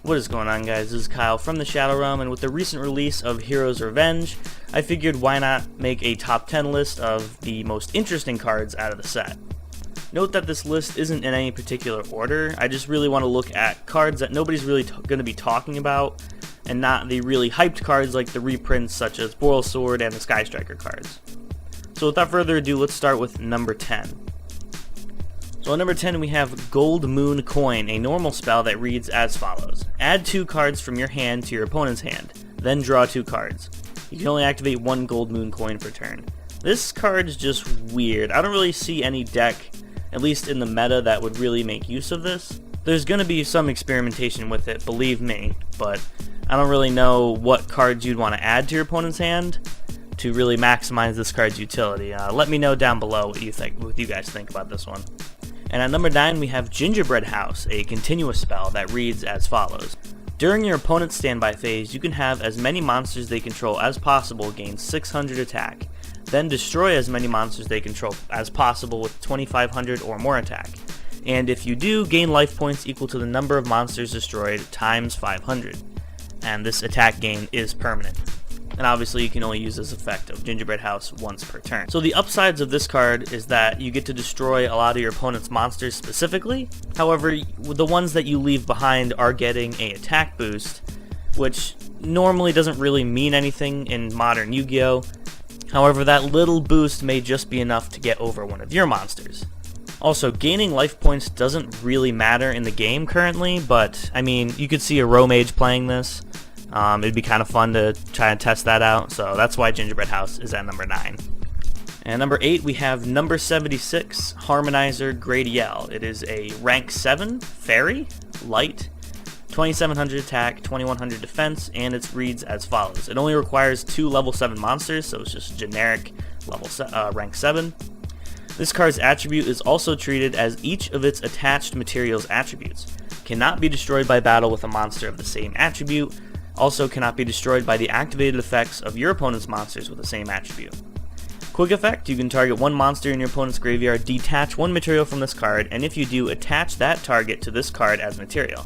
What is going on, guys? This is Kyle from the Shadow Realm, and with the recent release of Heroes Revenge, I figured why not make a top 10 list of the most interesting cards out of the set. Note that this list isn't in any particular order. I just really want to look at cards that nobody's really going to be talking about, and not the really hyped cards like the reprints such as Boral Sword and the Sky Striker cards. So without further ado, let's start with number 10. So at number 10 we have Gold Moon Coin, a normal spell that reads as follows. Add 2 cards from your hand to your opponent's hand, then draw 2 cards. You can only activate 1 Gold Moon Coin per turn. This card is just weird. I don't really see any deck, at least in the meta, that would really make use of this. There's going to be some experimentation with it, believe me, but I don't really know what cards you'd want to add to your opponent's hand to really maximize this card's utility. Let me know down below what you guys think about this one. And at number 9 we have Gingerbread House, a continuous spell that reads as follows. During your opponent's standby phase, you can have as many monsters they control as possible gain 600 attack. Then destroy as many monsters they control as possible with 2500 or more attack. And if you do, gain life points equal to the number of monsters destroyed times 500. And this attack gain is permanent. And obviously you can only use this effect of Gingerbread House once per turn. So the upsides of this card is that you get to destroy a lot of your opponent's monsters specifically. However, the ones that you leave behind are getting an attack boost, which normally doesn't really mean anything in modern Yu-Gi-Oh! However, that little boost may just be enough to get over one of your monsters. Also, gaining life points doesn't really matter in the game currently, but I mean, you could see a Romage playing this. It'd be kind of fun to try and test that out, so that's why Gingerbread House is at number 9. And number 8 we have number 76, Harmonizer Gray. It is a rank 7 fairy, light, 2700 attack, 2100 defense, and it reads as follows. It only requires 2 level 7 monsters, so it's just generic rank 7. This card's attribute is also treated as each of its attached materials attributes. Cannot be destroyed by battle with a monster of the same attribute. Also cannot be destroyed by the activated effects of your opponent's monsters with the same attribute. Quick effect, you can target 1 monster in your opponent's graveyard, detach 1 material from this card, and if you do, attach that target to this card as material.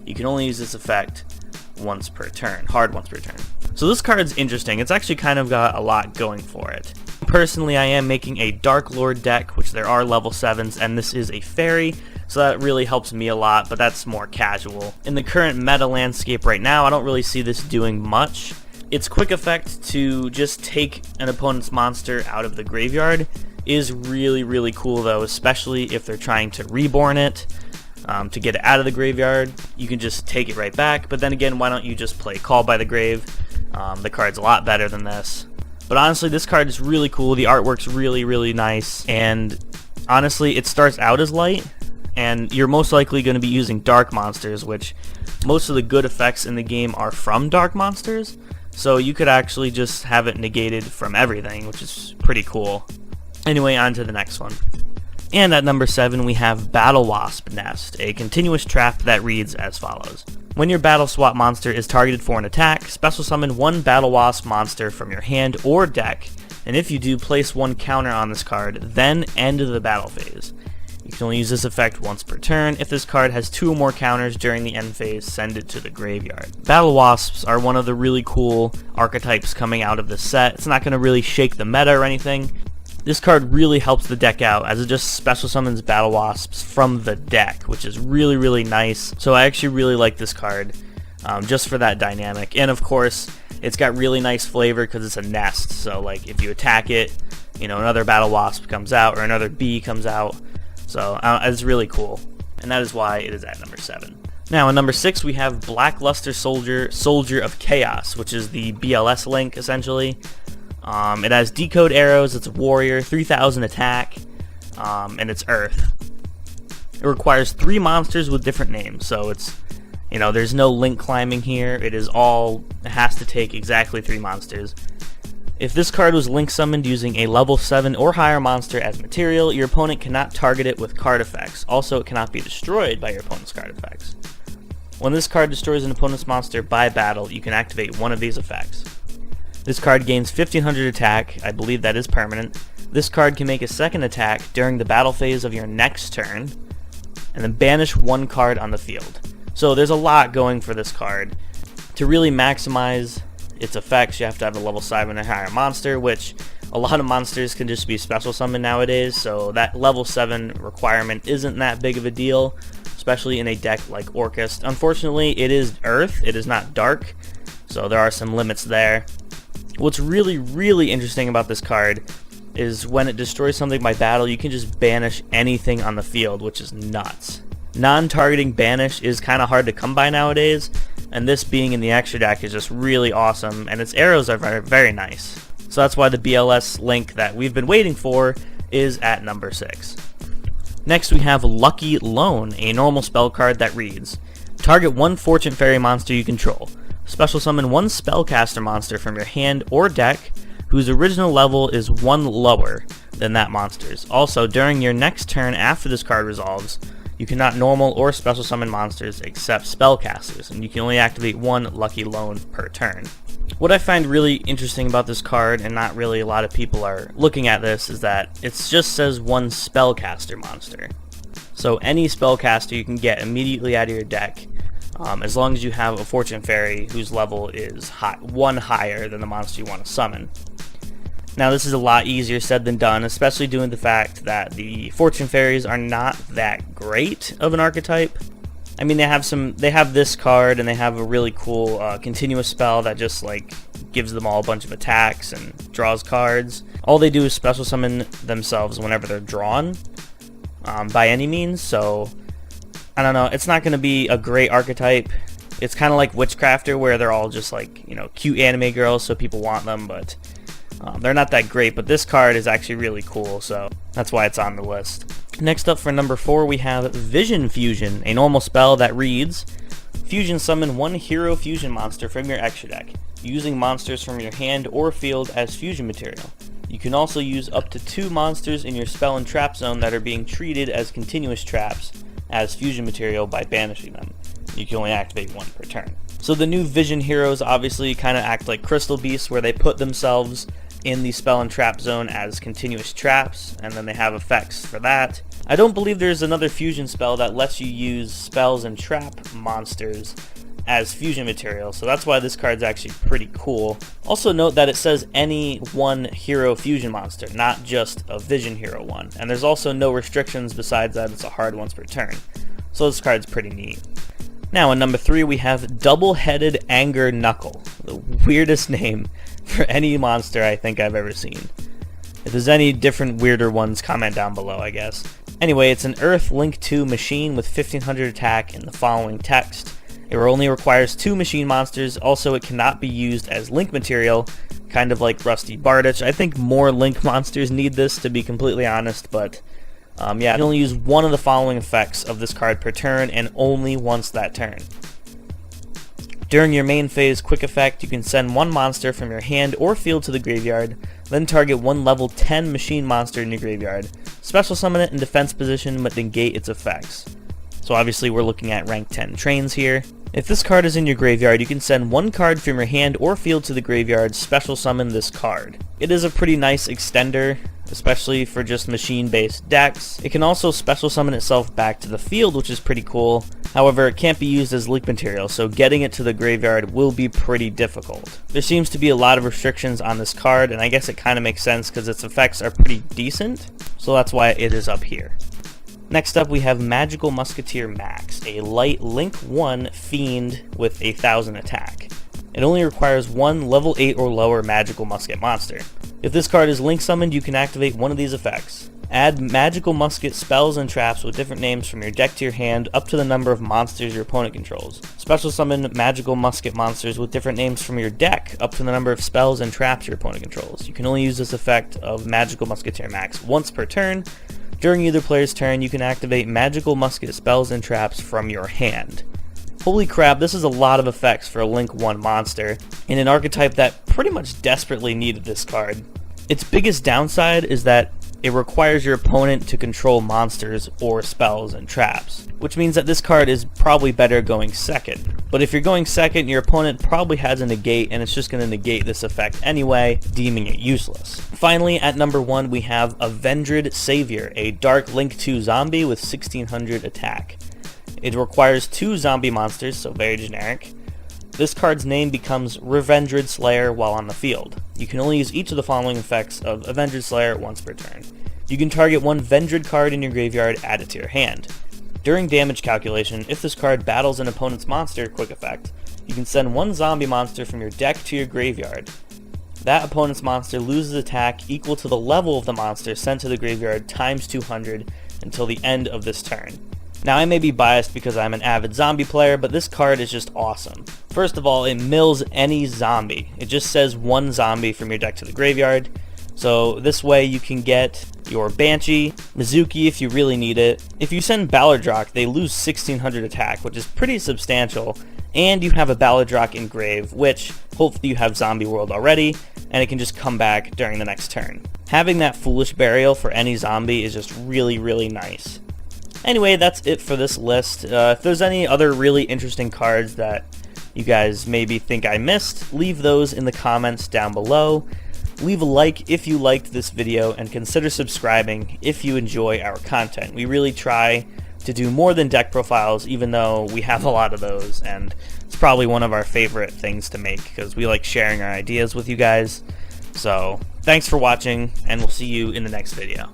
You can only use this effect once per turn, once per turn. So this card's interesting. It's actually kind of got a lot going for it. Personally, I am making a Dark Lord deck, which there are level 7s, and this is a fairy, so that really helps me a lot, but that's more casual. In the current meta landscape right now, I don't really see this doing much. Its quick effect to just take an opponent's monster out of the graveyard is really, really cool though, especially if they're trying to reborn it. To get it out of the graveyard, you can just take it right back, but then again, why don't you just play Call by the Grave? The card's a lot better than this. But honestly, this card is really cool, the artwork's really, really nice, and honestly, it starts out as light, and you're most likely going to be using dark monsters, which most of the good effects in the game are from dark monsters, so you could actually just have it negated from everything, which is pretty cool. Anyway, on to the next one. And at number 7 we have Battle Wasp Nest, a continuous trap that reads as follows. When your Battle Swap monster is targeted for an attack, special summon 1 Battle Wasp monster from your hand or deck, and if you do, place 1 counter on this card, then end the battle phase. You can only use this effect once per turn. If this card has 2 or more counters during the end phase, send it to the graveyard. Battle Wasps are one of the really cool archetypes coming out of this set. It's not going to really shake the meta or anything. This card really helps the deck out, as it just special summons Battle Wasps from the deck, which is really, really nice. So I actually really like this card, just for that dynamic. And of course, it's got really nice flavor because it's a nest. So like, if you attack it, you know, another Battle Wasp comes out, or another bee comes out. So it's really cool, and that is why it is at number 7. Now, at number 6, we have Blackluster Soldier of Chaos, which is the BLS Link, essentially. It has Decode Arrows, it's a warrior, 3000 attack, and it's Earth. It requires 3 monsters with different names, so it's, you know, there's no link climbing here. It has to take exactly 3 monsters. If this card was link summoned using a level 7 or higher monster as material, your opponent cannot target it with card effects. Also, it cannot be destroyed by your opponent's card effects. When this card destroys an opponent's monster by battle, you can activate one of these effects. This card gains 1500 attack, I believe that is permanent. This card can make a second attack during the battle phase of your next turn, and then banish 1 card on the field. So there's a lot going for this card. To really maximize its effects, you have to have a level 7 or higher monster, which a lot of monsters can just be special summon nowadays, so that level 7 requirement isn't that big of a deal, especially in a deck like Orcust. Unfortunately, it is Earth, it is not Dark, so there are some limits there. What's really, really interesting about this card is when it destroys something by battle, you can just banish anything on the field, which is nuts. Non-targeting banish is kind of hard to come by nowadays, and this being in the extra deck is just really awesome, and its arrows are very, very nice. So that's why the BLS Link that we've been waiting for is at number 6. Next we have Lucky Loan, a normal spell card that reads, target one Fortune Fairy monster you control. Special summon one spellcaster monster from your hand or deck whose original level is 1 lower than that monster's. Also, during your next turn after this card resolves, you cannot normal or special summon monsters except spellcasters, and you can only activate 1 Lucky Loan per turn. What I find really interesting about this card, and not really a lot of people are looking at this, is that it just says 1 spellcaster monster. So any spellcaster you can get immediately out of your deck, as long as you have a Fortune Fairy whose level is 1 higher than the monster you want to summon. Now this is a lot easier said than done, especially due to the fact that the Fortune Fairies are not that great of an archetype. I mean, they have this card, and they have a really cool continuous spell that just like gives them all a bunch of attacks and draws cards. All they do is special summon themselves whenever they're drawn, by any means, so I don't know, it's not going to be a great archetype. It's kind of like Witchcrafter, where they're all just like, you know, cute anime girls, so people want them, but they're not that great. But this card is actually really cool, so that's why it's on the list. Next up for number 4, we have Vision Fusion, a normal spell that reads, fusion summon 1 hero fusion monster from your extra deck, using monsters from your hand or field as fusion material. You can also use up to 2 monsters in your spell and trap zone that are being treated as continuous traps as fusion material by banishing them. You can only activate 1 per turn. So the new Vision heroes obviously kind of act like Crystal Beasts, where they put themselves in the spell and trap zone as continuous traps, and then they have effects for that. I don't believe there's another fusion spell that lets you use spells and trap monsters as fusion material, so that's why this card's actually pretty cool. Also note that it says any 1 hero fusion monster, not just a Vision hero one, and there's also no restrictions besides that it's a hard once per turn, so this card's pretty neat. Now in number 3 we have Double-Headed Anger Knuckle, the weirdest name for any monster I think I've ever seen. If there's any different weirder ones, comment down below, I guess. Anyway, it's an Earth Link 2 machine with 1500 attack and the following text. It only requires 2 machine monsters. Also, it cannot be used as Link material, kind of like Rusty Bardich. I think more Link monsters need this, to be completely honest, but yeah, you can only use 1 of the following effects of this card per turn, and only once that turn. During your main phase quick effect, you can send 1 monster from your hand or field to the graveyard, then target 1 level 10 machine monster in your graveyard, special summon it in defense position but negate its effects. So obviously we're looking at rank 10 trains here. If this card is in your graveyard, you can send 1 card from your hand or field to the graveyard, special summon this card. It is a pretty nice extender, especially for just machine-based decks. It can also special summon itself back to the field, which is pretty cool. However, it can't be used as Link material, so getting it to the graveyard will be pretty difficult. There seems to be a lot of restrictions on this card, and I guess it kind of makes sense because its effects are pretty decent, so that's why it is up here. Next up we have Magical Musketeer Max, a light Link 1 fiend with 1000 attack. It only requires 1 level 8 or lower magical musket monster. If this card is Link summoned, you can activate 1 of these effects. Add magical musket spells and traps with different names from your deck to your hand up to the number of monsters your opponent controls. Special summon magical musket monsters with different names from your deck up to the number of spells and traps your opponent controls. You can only use this effect of Magical Musketeer Max once per turn. During either player's turn, you can activate magical musket spells and traps from your hand. Holy crap, this is a lot of effects for a Link 1 monster, in an archetype that pretty much desperately needed this card. Its biggest downside is that it requires your opponent to control monsters or spells and traps, which means that this card is probably better going second. But if you're going second, your opponent probably has a negate, and it's just going to negate this effect anyway, deeming it useless. Finally, at number 1 we have Avenged Savior, a Dark Link 2 zombie with 1600 attack. It requires 2 zombie monsters, so very generic. This card's name becomes Revenged Slayer while on the field. You can only use each of the following effects of Avenged Slayer once per turn. You can target one Vendred card in your graveyard, add it to your hand. During damage calculation, if this card battles an opponent's monster, quick effect, you can send one zombie monster from your deck to your graveyard. That opponent's monster loses attack equal to the level of the monster sent to the graveyard times 200 until the end of this turn. Now, I may be biased because I'm an avid zombie player, but this card is just awesome. First of all, it mills any zombie. It just says one zombie from your deck to the graveyard. So this way you can get your Banshee, Mizuki if you really need it. If you send Ballardrock, they lose 1600 attack, which is pretty substantial, and you have a Ballardrock in grave, which hopefully you have Zombie World already, and it can just come back during the next turn. Having that Foolish Burial for any zombie is just really, really nice. Anyway, that's it for this list. If there's any other really interesting cards that you guys maybe think I missed, leave those in the comments down below. Leave a like if you liked this video, and consider subscribing if you enjoy our content. We really try to do more than deck profiles, even though we have a lot of those, and it's probably one of our favorite things to make because we like sharing our ideas with you guys. So, thanks for watching, and we'll see you in the next video.